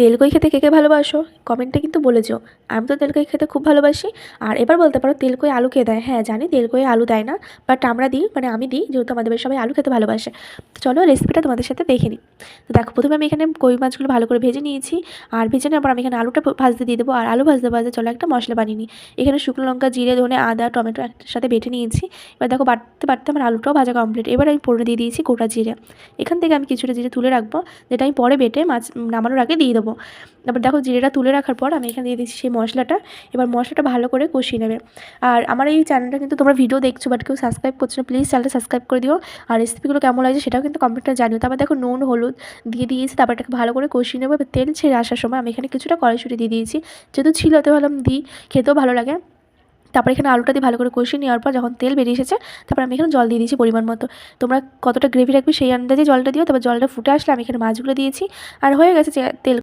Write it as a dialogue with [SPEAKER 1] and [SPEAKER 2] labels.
[SPEAKER 1] তেলকই খেতে কে কে ভালোবাসো কমেন্টে কিন্তু বলে যেও। আমি তো তেলকই খেতে খুব ভালোবাসি। আর এবার বলতে পারো তেলকই আলু কে দেয়? হ্যাঁ জানি তেলকই আলু দেয় না, বাট আমরা দিই, মানে আমি দিই, যেহেতু আমাদের বাড়ির সবাই আলু খেতে ভালোবাসে। তো চলো রেসিপিটা তোমাদের সাথে দেখে নিই। তো দেখো, প্রথমে আমি এখানে কই মাছগুলো ভালো করে ভেজে নিয়েছি। আর ভেজে নেওয়ার পর আমি এখানে আলুটা ভাজতে দিয়ে দেবো। আর আলু ভাজতে ভাজতে চলো একটা মশলা বানিয়ে নিই। এখানে শুকনো লঙ্কা, জিরে, ধনে, আদা, টমেটো একসাথে বেটে নিয়েছি। এবার দেখো বাটতে বাটতে আমার আলুটাও ভাজা কমপ্লিট। এবার আমি ফোড়নে দিয়ে দিয়েছি গোটা জিরে। এখান থেকে আমি কিছুটা জিরে তুলে রাখবো, যেটা আমি পরে বেটে মাছ নামানোর আগে দিয়ে দেবো। তারপর দেখো জিরেটা তুলে রাখার পর আমি এখানে দিয়ে দিচ্ছি সেই মশলাটা। এবার মশলাটা ভালো করে কষিয়ে নেবে। আর আমার এই চ্যানেলটা কিন্তু তোমরা ভিডিও দেখছো বাট কেউ সাবস্ক্রাইব করছো না, প্লিজ চ্যানেলটা সাবস্ক্রাইব করে দিও। আর রেসিপিগুলো কেমন লাগছে সেটাও কিন্তু কমেন্টে জানিও। তারপর দেখো নুন, হলুদ দিয়ে দিয়েছি। তারপর এটাকে ভালো করে কষিয়ে নেবো। এবার তেল ছেড়ে আসার সময় আমি এখানে কিছুটা কড়াইশুঁটি দিয়ে দিয়েছি, যেহেতু ছিল তো ভাবলাম দিই, খেতেও ভালো লাগে। তারপর এখানে আলুটা দিয়ে ভালো করে কষিয়ে নেওয়ার পর যখন তেল বেরিয়ে এসেছে, তারপর আমি এখানে জল দিয়ে দিয়েছি পরিমাণ মতো। তোমরা কতটা গ্রেভি রাখবে সেই আন্দাজে জলটা দিও। তারপর জলটা ফুটে আসলে আমি এখানে মাছগুলো দিয়েছি। আর হয়ে গেছে তেল